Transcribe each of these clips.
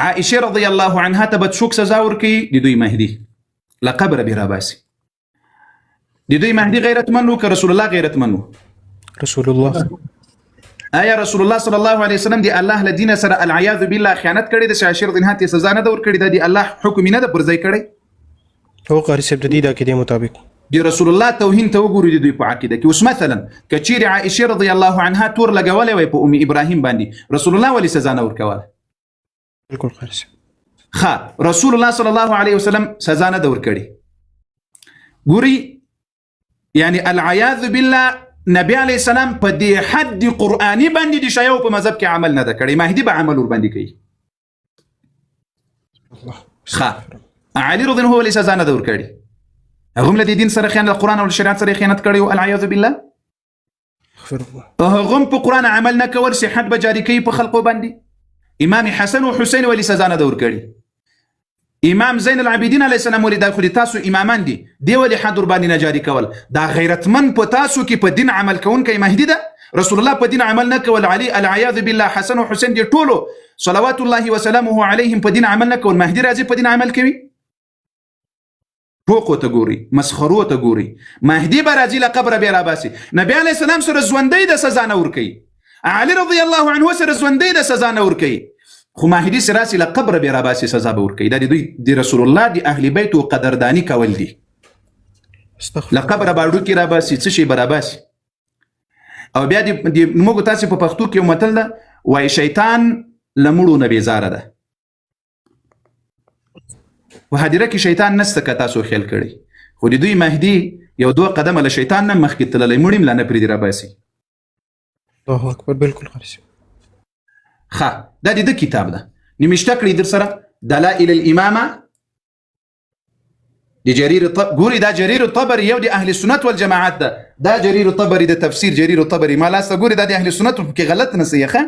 عائشه رضی الله عنها ته به څوک سزا ورکوي؟ د دوی مهدي له قبره به راباسي. د دوی مهدي غیرتمن و که رسول الله غیرتمن و؟ رسول الله. آیا رسول الله صلی الله علیه وسلم دی الله له دین سره العیاذ بالله خیانت کړي د عائشه رضی الله عنها سزا نه ده ورکړې؟ د الله حکم نه ده پر ځای کړی؟ هو قاری صاحب د دې د عقیدې مطابق دی رسول الله توهین ته وګوري د دوی په عقیده کې. اوس مثلا کچیر عائشه رضی الله عنها تور لګولې وای په ام ابراهیم باندې، رسول الله ولی سزا نه ورکوله؟ بالکل قاری صاحب. ها رسول الله صلی الله علیه وسلم سزا نه ده ورکړي. ګوري یعنی العیاذ بالله نبی علیہ السلام په دې حد قرآنی باندې د شیعو په مذهب کې عمل نه ده کړی، مهدي به عمل ور باندې کوي. علی رضی الله عنه سزا نه ده ورکړي، هغه هم له دین سره خیانت، قرآن او شریعت سره خیانت کړی او العیاذ بالله. هغه هم په قرآن عمل نه کول، صحت به جاری کوي په خلقو باندې. امام حسن او حسین ولی سزا نه ده ورکړي. امام زین العابدین علیه السلام ولې دا خو د تاسو امامان دي، دی ولې حد ور باندې نه جاری کول؟ دا غیرتمن په تاسو کې په دین عمل کوونکی مهدي ده. رسول الله په دین عمل نه کول، علي العیاذ بالله حسن او حسین دي ټولو صلوات الله وسلامه علیهم په دین عمل نه کول، مهدي راځي په دین عمل کوي. ټوکو ته ګوري، مسخرو ته ګوري، مهدي به راځي له قبره بیا راباسي. نبی علیه السلام سره ژوندی د سزا نه ورکوي، علي رضی الله عنه سره ژوندی د سزا نه ورکوي، خو مهدي سراسي له قبر به راباسي سزا به ورکوي. دا د دوی د رسول الله د اهل بیت او قدردانی کول دي. له قبر به اډو کې راباسي، څه شي به راباسي. او بیا د موږ تاسو په پښتو کې متل ده وای شیطان له مړو نه بیزاره ده. وهدیره کې شیطان نسته که تاسو خیال کړی، خو د دوی مهدي یو دوه قدمه له شیطان نه مخکې تللی، مړی ملا نه پرېږدي راباسي. الله اکبر. بالکل قاری صاحب. دا د کتاب ده نمشته کړی در سره دلائل الامامه د جرير الطبري. ګوري دا جرير الطبري یو د اهل السنت والجماعت ده. دا جرير الطبري د تفسیر جرير الطبري ما لاسه ګوري دا د اهل السنت کې غلط نصيحه.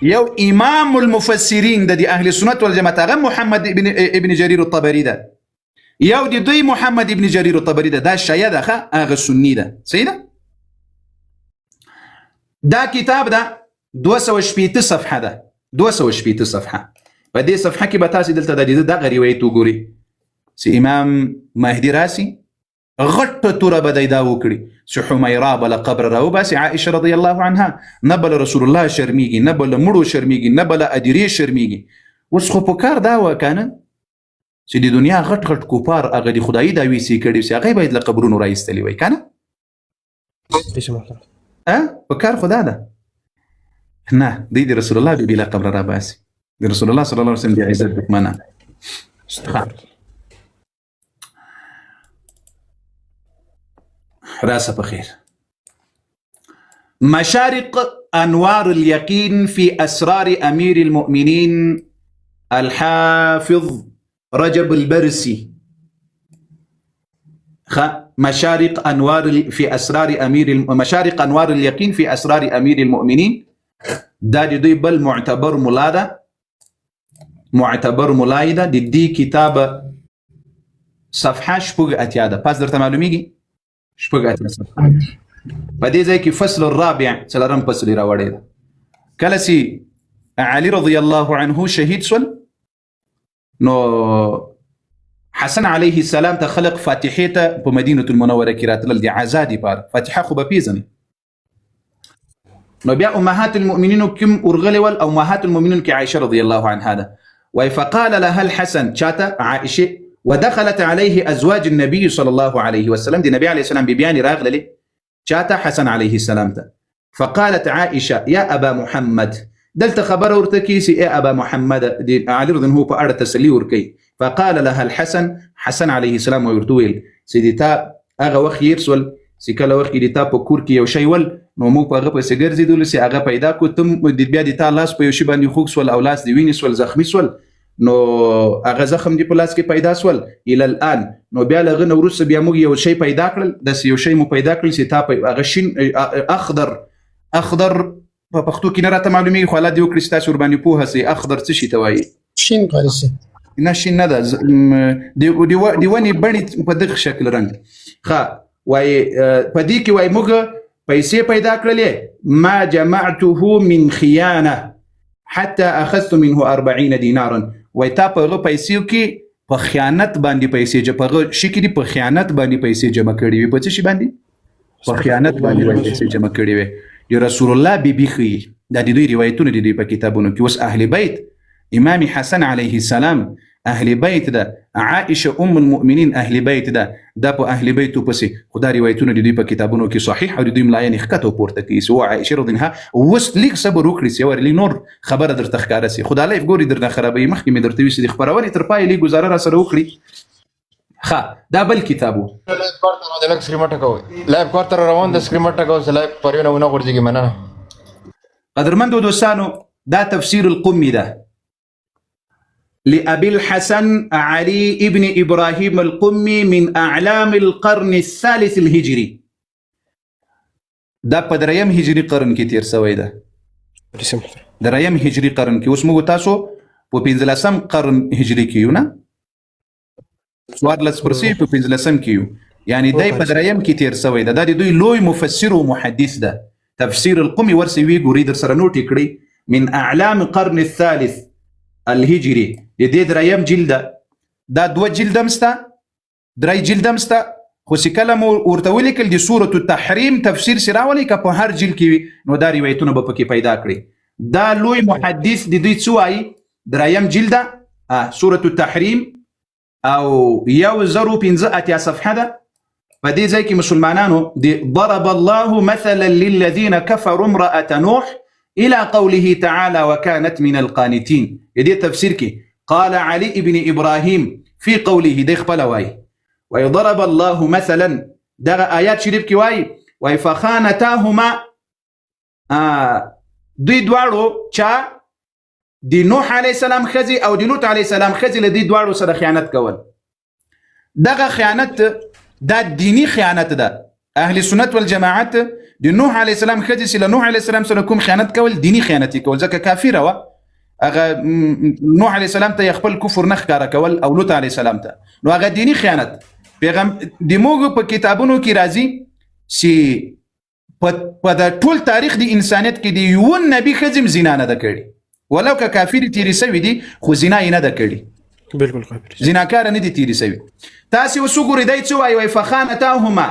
یو امام المفسرین د اهل السنت والجماعت هغه محمد ابن جرير الطبري ده، یو د دوی محمد ابن جرير الطبري ده. دا شیعه ده، هغه سنی ده. صحیح ده. دا کتاب ده 280 صفحه ده، 280 صفحه. په دې صفحه کې به تاسو دلته د دغه روایت وګورئ چې امام مهدي راسي غټه توره به دا وکړي چې حمیرا بل قبر راو باسي عائشه رضی الله عنها، نه بل رسول الله شرمیږي، نه بل مړو شرمیږي، نه بل ادیری شرمیږي. اوس خو په کار دا وکنه چې د دنیا غټ غټ کوپار هغه د خدای دا ویسي کړي چې هغه باید له قبرونو راایستلی وای کنه. په کار خدا ده نه دی د رسول الله بلا قبر را باسي، د رسول الله صلی الله علیه وسلم د عزت دښمنان. راسه بخير. مشارق أنوار اليقين في أسرار أمير المؤمنين الحافظ رجب البرسي. مشارق أنوار في أسرار مشارق أنوار اليقين في أسرار أمير المؤمنين. دا دوی بل معتبر ملا ده، معتبر ملای ده. د دې کتاب صفحه شپږ اتیا ده. پاس درته معلومیږي شپږ اتیا صفحه. په دې ځای کې فصل الرابع څلورم فصل راوړی ده. کله چې علي رضی الله عنه شهید شول نو حسن علیه السلام ته خلق فاتحه ته په مدینه المنوره کې راتلل دي عزادي بار فاتحه خو به پیژني. نو بیا امهات المؤمنین کوم ورغلی ول او امهات المؤمنین کې عائشه رضی الله عنها ده. فقال لها الحسن چاته عائشه ودخلت عليه ازواج النبي صلى الله عليه وسلم. دي نبي عليه السلام بيبيان راغلي چاته حسن عليه السلام ته. فقالت عائشه يا ابا محمد. دلته خبر ورته کیسي اي ابا محمد. دي علي رضی الله په اړه تسلی ورکي. فقال لها الحسن حسن عليه السلام ورتويل سيدي تا هغه وخت يرسول چې کله وخت دې تا په کور کې یو شی ول نو موږ په هغه پسې ګرځېدلو چې هغه پیدا کړو، تم بیا د تا لاس په یو شي باندې خوږ سول او لاس دې ونیسول زخمي سول، نو هغه زخم دې په لاس کې پیدا سول الى الان. نو بیا له هغه نه وروسته بیا موږ یو شی پیدا کړل، داسې یو شی مو پیدا کړل چې تا په هغه شین اخضر په پښتو کې نه راته معلومیږي، خو الله دې وکړي چې تاسو ورباندې پوهه سئ. اخضر څه شي ته وایي؟ شین قارسي نه شین نه ده، د ونې بڼې په دغه شکل رنګ. وای په دې کې وای موږ پیسې پیدا کړلې. ما جمعته من خیانه حتى اخذت منه 40 دینارا وای تا په هغه پیسو کې په خیانت باندې پیسې په هغه شي کې په خیانت باندې پیسې جمع کړې وي. په څه شي باندې؟ په خیانت باندې پیسې جمع کړې وي. د رسول الله بیبي خي د دې روایتونو د دې په کتابونو کې اوس اهل بیت امام حسن علیه السلام اهل بیت ده، عائشه ام المؤمنین اهل بیت ده، دا په اهل بیتو پسې خدای روایتونه د دې په کتابونو کې صحیح او د دې ملایان ښکته پورته کوي. سو عائشه رضی الله عنها وس لیک صبر وکړي سی ور نور خبره درته ښکاره سي خدای لایف ګوري درنه خرابې مخکې مې درته ویسي د خبرونې تر پای لیک گزاره را سره وکړي. ښه دا بل کتابو لایف کارته د لک سکریمټه کوي لایف کارته روان د سکریمټه کوي لایف پرونه ونه ورځي مننه. قدرمندو دوستانو دا تفسیر القمی ده لأبي الحسن علي ابن إبراهيم القمي من أعلام القرن الثالث الهجري. دا په دریم هجري قرن کې تیر شوی ده. دریم هجري قرن کې اوس موږ تاسو په 15 قرن هجري کې یو نه 14% په 15 کې یو یعنی دای په دریم کې تیر شوی ده. دا د دوی لوی مفسر او محدث ده. تفسیر القمی ورسې وی ګوري در سره نوټ کړی من أعلام القرن الثالث الهجري د دې دریم جلد دا 2 جلد مستا 3 جلد مستا خو سکلم ورته ولیکل د سوره التحریم تفسیر سراولي که په هر جلد کې نو دا روایتونه به پکې پیدا کړي. دا لوی محدث د دوی څوای دریم جلد سوره التحریم او 115 صفحه ده. په دې ځای کې مسلمانانو ضرب الله مثلا للذين كفروا امرأة نوح الى قوله تعالى وكانت من القانتين. دې تفسیر کې قال علي ابن ابراهيم في قوله دې خپل وای ويضرب الله مثلا دغه آیات شریف کې وای فخانتاهما دوی دواړو چا د نوح علی السلام خزي او د لوط علی السلام خزي له دې دواړو سره خیانت کول. دغه خیانت دا دینی خیانت ده. اهل سنت والجماعت د نوح علی السلام خزي سره نوح علی السلام سره کوم خیانت کول دینی خیانت کول ځکه کافر و. هغه نوح علی السلام ته خپل کفر نه ښکارا کول او لوط علی السلام ته نو هغه دینی خیانت. پیغام د موږ په کتابونو کې راځي چې په د ټول تاریخ د انسانیت کې د یو نبی خزم زنا نه ده کړې ولو که کافر تیری سوي دي خو زنا یې نه ده کړې. بالکل خبر زناکار نه دي تیری سوي. تاسو وسګورئ دای څه وای فخانتاهما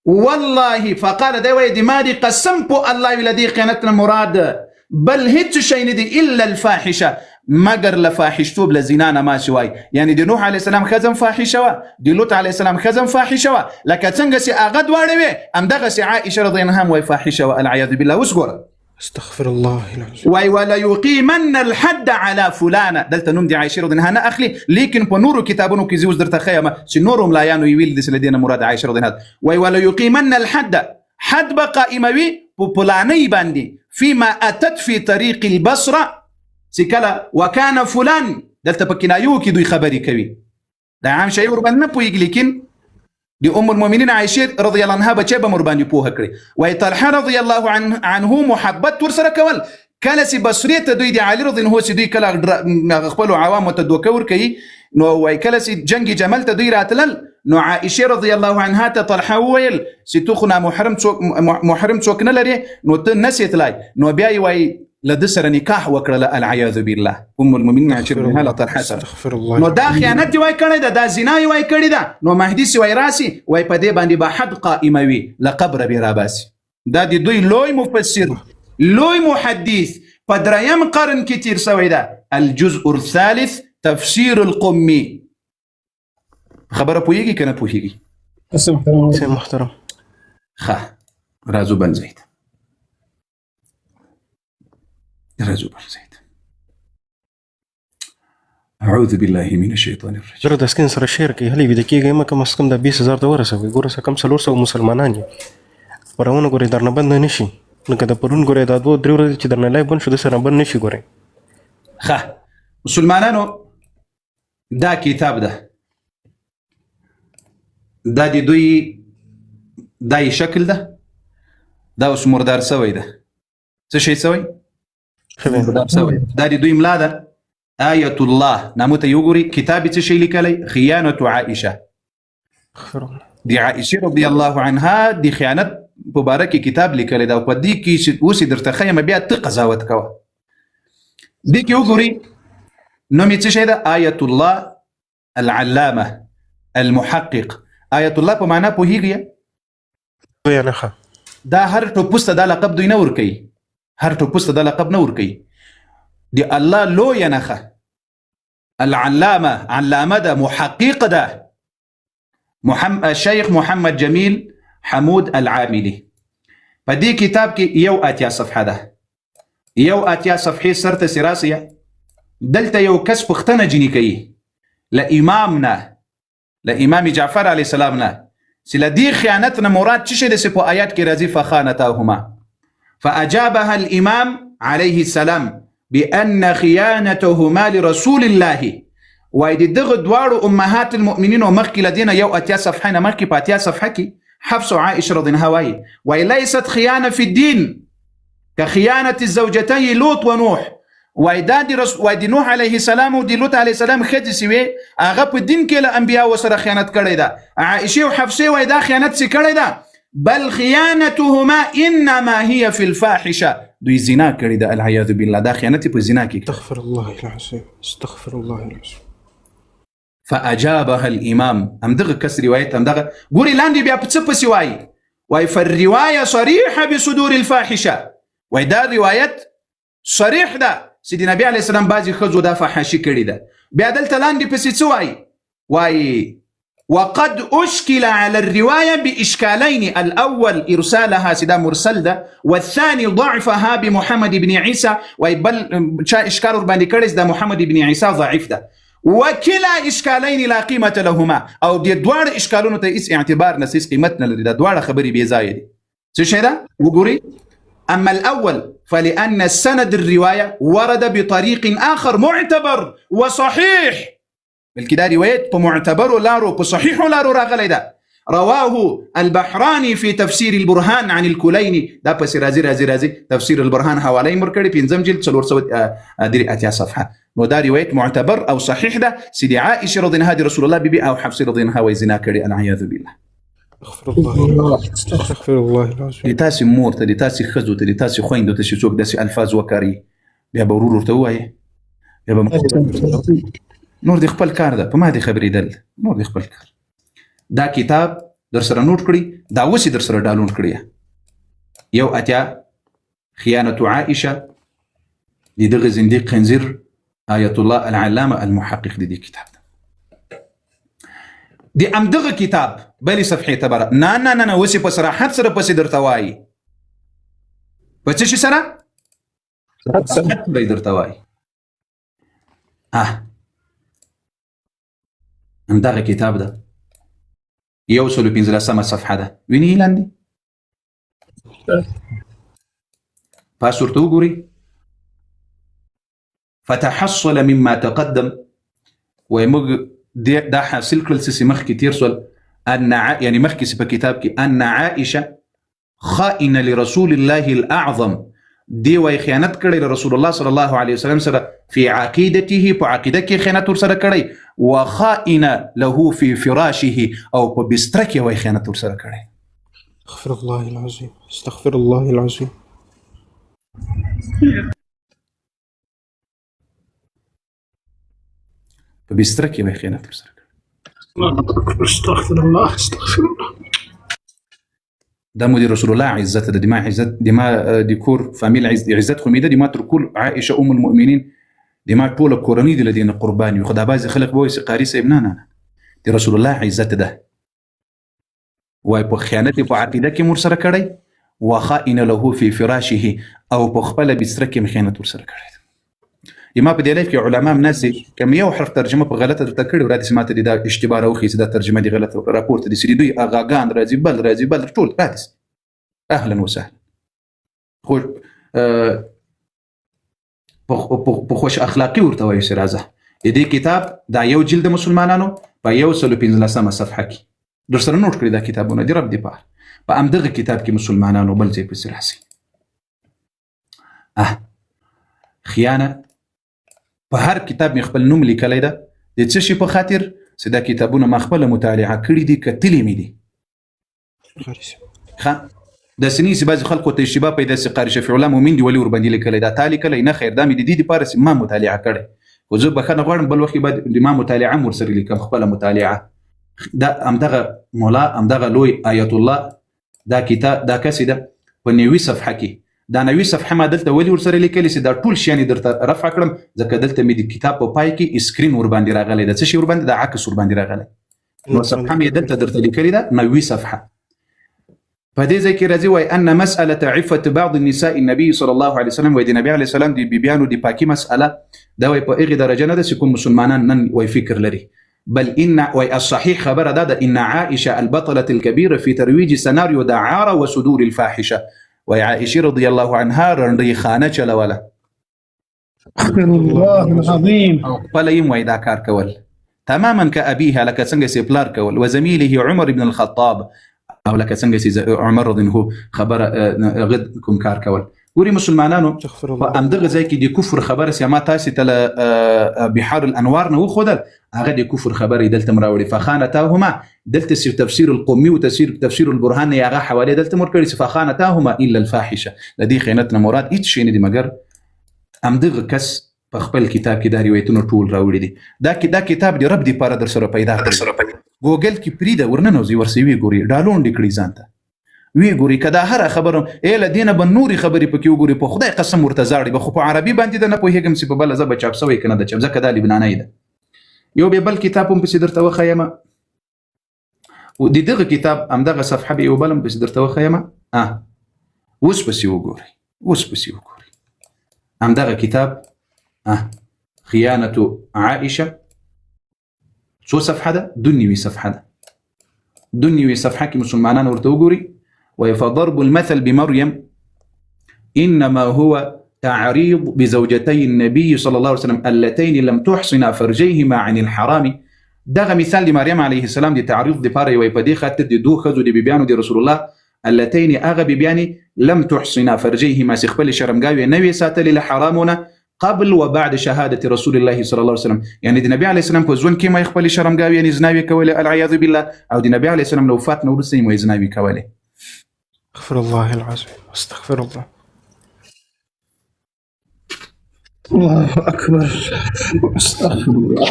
والله فقال دی وای د مادي قسم په الله ولدي خیانتنا مراد بل هیڅ شي نه دي الا الفاحشه مگر لفاحشتوب لزنا نه ما شوي. يعني د نوح عليه السلام خزم فاحشه و د لوط عليه السلام خزم فاحشه و لکه څنګه سي اغه دواړه وي امدغه سي عائشه رضي الله عنها وای فاحشه والعياذ بالله. وسګور استغفر الله العظيم وای ولا يقيمن الحد على فلانه دلته نوم دي عائشه رضي الله عنها اخلي لكن په نورو کتابونو کې زوز درته خیمه چې نورم لا یانو ویل د سلدينه مراد عائشه رضي الله عنها وای ولا يقيمن الحد حد بقائموي په پلاني باندې فيما اتت في طريق البصره سکلا وكان فلان دلته په کنایو کې دوی خبري کوي دا عام شی ور باندې نه پويږي لیکن دي ام المؤمنين عائشه رضي الله عنها بچي به مر باندې پوهه کړي. وای طلحه رضي الله عنه محبت ور سره کول کله سي بصريه ته دوی دي علي رضي الله عنه دوی کله خپل عوام ته دوکور کوي نو وای کله سي جنگ جمل ته دوی راتلل نو عائشه رضي الله عنها ته طلحه ویل چې تو خو محرم څوک نه لري نو ته نسيت لای نو بیا وای لد سره نکاح وکړه العياذ بالله ام المؤمنين عائشه رضي الله طلحه استغفر الله نو دا خیانت وای کړی دا زنا وای کړی دا نو مهدي سی وای راسي وای په دې باندې به حد قائموي لقبر براباسي. دا د دوی لوی مفسر لوی محدث په دریم قرن کې تیر شوی دا الجزء الثالث تفسير القمي. خبره پوهیږي کنه پوهیږي؟ سي محترم ښه رازو بن زید رازو بن زید اعوذ بالله من الشيطان الرجيم. زه د سکین سره شیر کوي هلي ویده کېږي ما کم از کم د 20000 ته ورسوي ګوره څه کم 400 مسلمانان یې پرونه ګورې درنه بند نه شي نو که د پرون ګورې دا 2-3 ورځې چې درنه لای بند شو د سره بند نه شي ګورې. ښه مسلمانانو دا کتاب ده دا د دوی دای شکل ده دا اوس مردار سوی ده څه شي سوی مردار سوی دا د دوی ملا ده آیة الله ناموته یوګوري کتاب څه شي لیکلی خیانة عائشه دی عائشه رضی الله عنها دی خیانت مبارک کتاب لیکلی دا په دې کې چې اوس درته خیمه بیا ته قضاوت کوه دې کې وګوري نوم یې څه شی ده؟ آیة الله العلامه المحقق. آیة الله په معنا پوهیږي؟ یا نه ښه دا هر ټوپوس ته دا لقب دوی نه ورکوي، هر ټوپوس ته دا لقب نه ورکوي. دی الله لویه نښه العلامه، علامه ده، محقق ده، الشیخ محمد جمیل حمود العاملی. په دې کتاب کې 1 صفحه ده، 1 صفحې سرته سراسیه. دلته یو کس پوښتنه جنی کوي له امامنا، له امام جعفر علیه السلام نه، چې له دې خیانت نه مراد څه شی دی؟ چې په آیات کې راځي فخانتاهما. فأجابها الإمام عليه السلام بأن خيانتهما لرسول الله. وای د دغه دواړو امهات المؤمنین او مخکې لدینه 1 صفحه نه مخکې په 8 صفحه کې حفص وعائشه رضی الله عنها وای ليست خيانه في الدين كخيانه الزوجتين لوط ونوح. وای د نوح علیه السلام او د لوط علیه السلام خدي سوي هغه په دین کې له انبیا وسره خیانت کړی ده. عائشه او حفصه وای دا خیانت څه کړی ده؟ بل خيانتهما انما هي في الفاحشه. دوی زنا کړی ده، العیاذ بالله. دا خیانت په زنا کې. استغفر الله العظیم، استغفر الله العظیم. فاجابها الامام. هم دغه کس روایت هم دغه ګوري لاندې بیا په څه پسې وایي؟ وای فالروايه صريحه بصدور الفاحشه. وای دا روایت صریح ده چې د نبی علیه السلام بعضې ښځو دا فحاشي کړې ده. بیا دلته لاندې پسې څه وایي؟ وایي وقد أشكل على الرواية بإشكالين، الأول إرسالها سدا مرسل ده، والثاني ضعفها بمحمد بن عيسى. ويبل شا إشكال رباني كريس ده محمد بن عيسى ضعيف ده. وكلا إشكالين لا قيمة لهما، أو دي دوار إشكالون تيس اعتبار نسيس قيمتنا لدي دوار خبري بيزايد. سوش هذا وقوري؟ أما الأول فلأن السند الرواية ورد بطريق آخر معتبر وصحيح. بالكدا روايات بمعتبر لارو بصحيح لارو راغلي ده. رواه البحراني في تفسير البرهان عن الكليني. ده بس رازي تفسير البرهان حوالي مركري بينزم جلد سلور سوت دري 8 صفحة. وده رواية معتبر أو صحيح ده سيدي عائشة رضي الله عنها رسول الله بيبي أو حفصة رضي الله عنها ويزنا كري العياذ بالله. استغفر الله العظيم. لتاسي مور لتاسي خزو لتاسي خويندو تشوك داسي ألفاظ وكاري بیا برور توای بیا نور د خپل کار ده په ما دي خبرېدل نور د خپل کار. دا کتاب در سره نوٹ کړی، دا اوس در سره ډاونلوډ کړی. 1 خیانة عائشة دغه زنديق خنزير آية الله العلامة المحقق دي کتاب دي ام دغه کتاب بلی صفحه تبره نه وسی په صراحت سره پسې درته وایي. په څه شي سره؟ صراحت به درته وایي. ام دغه کتاب ده 115 صفحه ده، ویني لاندې پاس ورته وګورئ. فتحصل مما تقدم ويمغ دا حاصل کړل چې مخکې تیر سول ان يعني مخکې په کتاب کې ان عائشه خائنه لرسول الله الاعظم، دی وای خیانت کړی رسول الله صلی الله علیه وسلم سره فی عقیدته، په عقیده کې خیانت ور سره کړی، وخائنه له فی فراشه، او په بستر کې وای خیانت ور سره کړی. استغفر الله العظیم، استغفر الله العظیم. په بستر کې وای خیانت ور سره کړی. استغفر الله، استغفر الله. دا مو دي رسول الله عزت د دماء عزت دماء دي كور فاميل عزت خميده دماء تركول عائشه ام المؤمنين دماء طول كورني دي لدينا قرباني وخدا باز خلق بويس قاريس ابنانا دي رسول الله عزت ده واي په خیانت په عقیده کې مر سره کړی، وخائن له في فراشه، او په خپل بستر کې خیانت ور سره کړی. یما په دې لایف کې علما ناس کم یو حرف ترجمه په غلطه درته کړی، ورته سماته دي دا اشتباه او خيسه دا ترجمه دي غلطه، راپورت دي سری دوی اغاګان راځي بل ټول حادث. اهلا وسهلا. خو په خوش اخلاقی ورته وایي سرازه. دې کتاب دا یو جلد مسلمانانو په 115 صفحه کې در سره نوٹ کړی. دا کتابونه دی رب دی په امدغه کتاب کې مسلمانانو بل ځای په سراسي خیانه په هر کتاب می خپل نوم لیکلی ده. د څه شي په خاطر چې دا کتابونه ما خپل مطالعه کړي دي، کتلې مې دي. د سنی سی بعض خلکو ته اشتباه پیدا سي قاری شفیع الله مومن دی ولی ور باندې لیکل دا تالی کله نه خیر دا مې د دې لپاره چې ما مطالعه کړې او زه بخښنه غواړم بل وخت بعد ما مطالعه مور سره لیکم خپل مطالعه دا همدغه مولا همدغه لوی آیت الله دا کتاب دا کسي ده په 90 صفحه کې دا 90 صفحه ما دلته ولي ور سره لیکل سي دا ټول شیان درته رفع کړم ځکه دلته مې د کتاب په پای کې سکرین ور باندې راغلی دا څه شی ور باندې دا عکس ور باندې راغلی نو صفحه مې دلته درته لیکلې ده 90 صفحه په دې ځای کې راځي وای ان مساله عفه بعض النساء النبي صلى الله عليه وسلم وای د نبی عليه السلام دی بیانو دی پاکي مساله دا وای په هغه درجه نه ده چې کوم مسلمانان نن وای فکر لري بل ان وای الصحيح خبر ده ان عائشه البطله الكبيره في ترويج سيناريو دعاره وصدور الفاحشه وای عائشه رضی الله عنها رندي خانه چلوله الله العظيم فليم وای دا کار کول تماما كأبيها لك څنګه سي پلار کول وزميله عمر بن الخطاب او لك څنګه سي عمر رضی الله خبر غد کوم کار کول ګوري مسلمانانو په امدغه ځای کې د کفر خبره سي ما تاسو ته بحار الانوار نو خدل هغه د کفر خبره دلته مراوړي فخانتاهما دلته سي تفسير القمي وتفسير البرهان هغه حواله دلته مر کړی فخانتاهما الا الفاحشه لدي خيانتنا مراد هیڅ شي نه دي مګر امدغه کس په خپل کتاب کې دا روایتونه ټول راوړي دي دا کتاب دی رب دی پر در سره پیدا کړ ګوګل کې پریده ورننوزي ورسوي ګوري ډالون لیکړي ځانته وی ګوري کدا هر خبره ال دینه بن نوري خبري پکې وګوري په خدای قسم ورته زاړي بخو په عربي باندې د نه په هیګم سي په بل زب چاپ سوی کنه د چاپ زکه د لبناني ده یو به بل کتاب هم په درته وخیمه و دغه کتاب همدغه صفحه به یو بل هم په درته وخیمه اوس پسې وګوري همدغه کتاب خيانه عائشه شو صفحه ده دنيوي صفحه ده دنيوي صفحه کې مسلمانان ورته وګوري ويفضرب المثل بمريم إنما هو تعريض بزوجتي النبي صلى الله عليه وسلم اللتين لم تحصنا فرجيهما عن الحرام دغه مثال د مریم علیه السلام د تعریض د پاره وي په دې خاطر د دوه خزو د بیبيانو د رسول الله اللتين اغه بیبيانی لم تحصنا فرجيهما سخبل شرمګاوي نوې ساتل له حرامونه قبل وبعد شهاده رسول الله صلى الله عليه وسلم يعني د نبی علیه السلام په ځون کې ما خپل شرمګاوي یعنی زناوي کوله العیاذ بالله او د نبی علیه السلام نو وفات نو ورسې مو زناوي کوله استغفر الله العظيم استغفر الله الله أكبر استغفر الله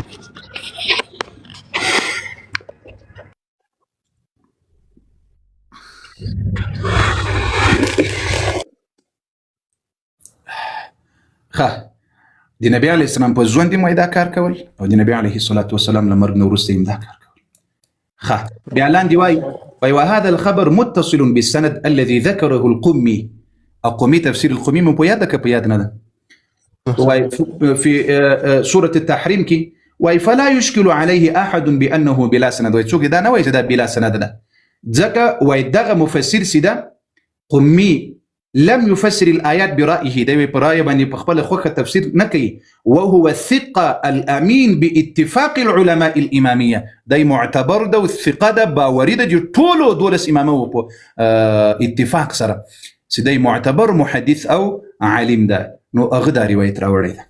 د نبی علیه السلام په ژوند کې دا کار کول او د نبی علیه الصلاة والسلام لمرګ نو وروسته دا کار کول بیا لاندې وای وهذا الخبر متصل بالسند الذي ذكره القمي القمي تفسير القمي من بيادك بيادنا ده في سورة التحريم كي وای فلا يشكل عليه احد بانه بلا سند وای څوک دا نه وای چې دا بلا سند ده ځکه وای دغه مفسر سیده قمي لم يفسر الآيات برأيه ده برأيه باندې په خپل خوخه تفسیر نه کوي وهو الثقة الأمين باتفاق العلماء الإمامية ده معتبر ده والثقة ده باوري ده ټولو دولس امامه په اتفاق سره چې ده معتبر محدث او عالم ده نو هغه دا روایت راوړی ده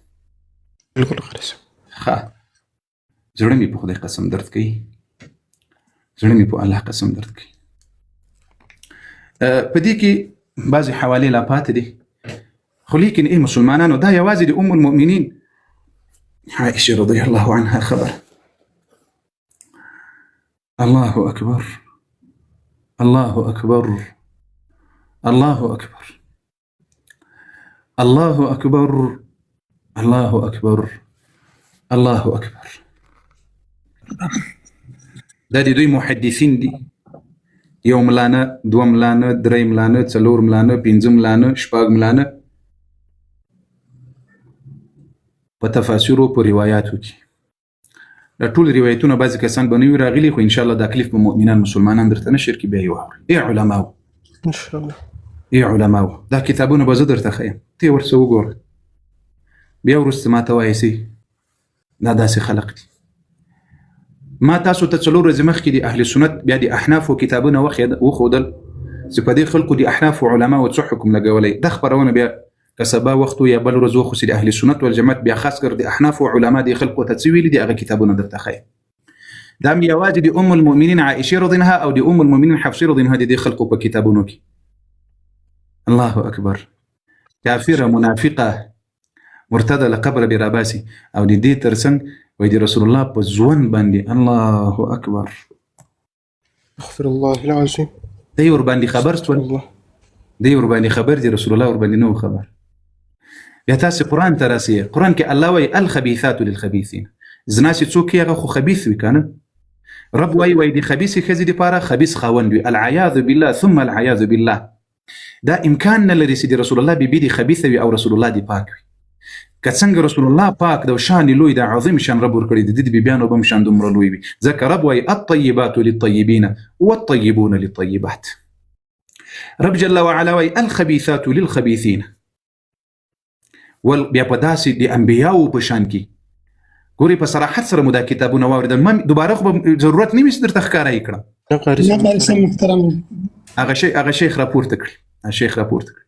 بالکل خلاص زړه مې په خدای قسم درد کوي زړه مې په الله قسم درد کوي په دې کې بعضی حوالی لا پاتې دي خو لیکن مسلمانانو دا یوازې د ام المؤمنین عائشه رضی الله عنها خبر الله اکبر الله اکبر الله اکبر الله اکبر الله اکبر الله اکبر دا د دوی محدثین دي یو ملانه دو ملانه درې ملانه څلور ملانه پنځه ملانه شپږ ملانه په تفاسیر او په روایتو کې دا ټول روایتونه بعضی کسان باندې راغلي خو ان شاء الله د تکلیف په مؤمنان مسلمانان درته نشر کې به یو علماء ان شاء الله علماء دا کتابونه به زه درته خیم ته ورسره وګوره بیا ورسته ما ته وایي دا داسې خلق دي ما تاسو ته څلور ورځې مخکې د اهل سنت بیا د احناف کتابونه وښودل چې په دې خلکو د احناف علما څه حکم لګولی د خبرونه بیا کسبا وخت یا بل ورځ خو د اهل سنت والجماعت بیا خاص کر د احناف علما د خلکو ته څه ویلي دي هغه کتابونه درته ښیي دا هم یوازې د ام المؤمنین عائشه رضی الله عنها او د ام المؤمنین حفصه رضی الله عنها د خلکو په کتابونو کې الله اکبر کافره منافقه مرتده لقبر براباسي او د دې ترڅنګ وای د رسول الله په ځوان باندې الله اکبر استغفر الله العظيم. دی ور باندې خبر شول الله دی ور باندې خبر دی رسول الله ور باندې نو خبر بیا تاسو قرآن ته راسي قرآن کې الله وای الخبيثات للخبيثين زنا چې څوک یې هغه خو خبيث وي کنه رب وای دی خبيث خزي دی پاره خبيث خاوند وي العياذ بالله ثم العياذ بالله دا امکان نه لري چې رسول الله بي دي خبيث وي او رسول الله دی پاک وي که څنګه رسول الله پاک د شان لوی د عظیم شان رب ور کړی د دې بیان وبم شان دومره لوی وي ځکه رب وای الطيبات للطيبين والطيبون للطيبات رب جل وعلا وای الخبيثات للخبيثين بیا په داسې د انبیاو په شان کې ګوري په صراحت سره مو دا کتابونه واوریدل ما دوباره خو ضرورت نه مې درته ښکاره کړم نه قاري سم محترم هغه شیخ راپورته کړي شیخ راپورته کړي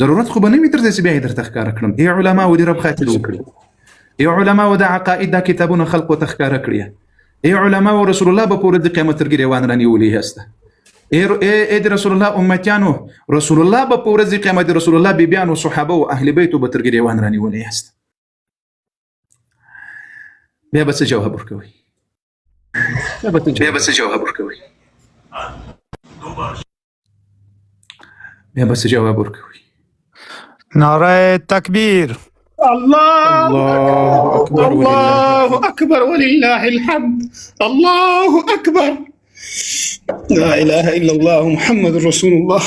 ضرورت خو به نه مې درته بیا درته ښکاره کړم ای علما و دې رب خاطر وکړي ای علما و د عقاید دا کتابونه خلقو ته ښکاره کړي ای علما و رسول الله به پورې د قیامت تر ګریوان رانیولې هسته اے د رسول الله امتیانو رسول الله به په ورځ قیامت رسول الله بیبیان او صحابه او اهل بیت به تر ګریوان رانیولې هست بیا به څه جواب ورکوي بیا به څه جواب ورکوي نعره تکبیر الله أكبر الله أكبر ولله الحمد الله أكبر لا إله إلا الله محمد رسول الله.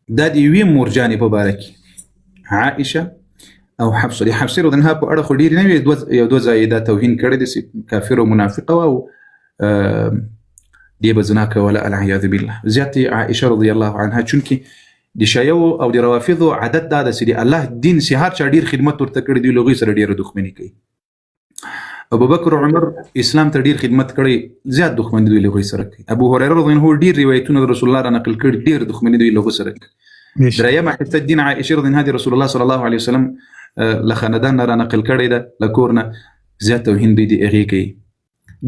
دا د یوې مورجانې په باره کې عائشه او حفصه د حفصه رضی الله عنها په اړه خو ډېرې نه وي یو دوه ځایه دا توهین کړی دی چې کافر او منافقه وه او دې به زنا کوله العیاذ بالله زیاتې عائشه رضی الله عنها چونکې د شیعو او د روافضو عادت دا ده چې د الله دین چې هر چا ډېر خدمت ورته کړی دی له هغوی سره ډېره دښمني کوي ابوبکر او عمر اسلام ته ډیر خدمت کړی زیات دښمنی دوی له هغوی سره کوي ابو هريره رضی الله عنه ډیر روایتونه د رسول الله را نقل کړي ډیر دښمنی دوی له هغوی سره کوي درېیمه حته الدین عائشه رضی الله عنها رسول الله صلی الله علیه وسلم له خاندان را نقل کړی ده له کور نه زیات توهین دوی د هغې کوي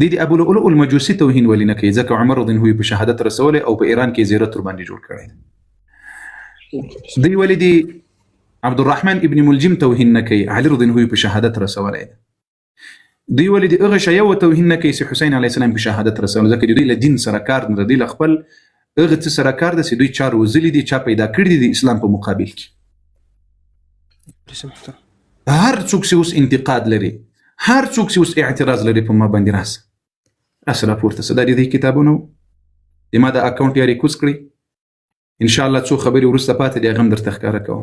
د ابو لؤلؤ المجوسي توهین ولې نه کوي ځکه عمر رضی الله عنه په شهادت رسولی او په ایران کې زیارت ورباندې جوړ کړی ده دوی ولې د عبدالرحمن ابن ملجم توهین نه کوي علي رضی الله عنه په شهادت رسولی ده دوی ولې د هغه شیعو توهین نه کوي چې حسین علیه السلام په شهادت رسولی ځکه دوی له دین سره کار نه دوی له خپل هغه څه سره کار ده چې دوی چا روزلي دي چا پیدا کړي دي د اسلام په مقابل کې هر څوک چې اوس انتقاد لري هر څوک چې اوس اعتراض لري په ما باندې راسه راپورته سه دا د دې کتابونو د ما د اکاونټ یې ریکوز کړي ان شاء الله څو خبرې وروسته پاتې دي هغه هم درته ښکاره کوم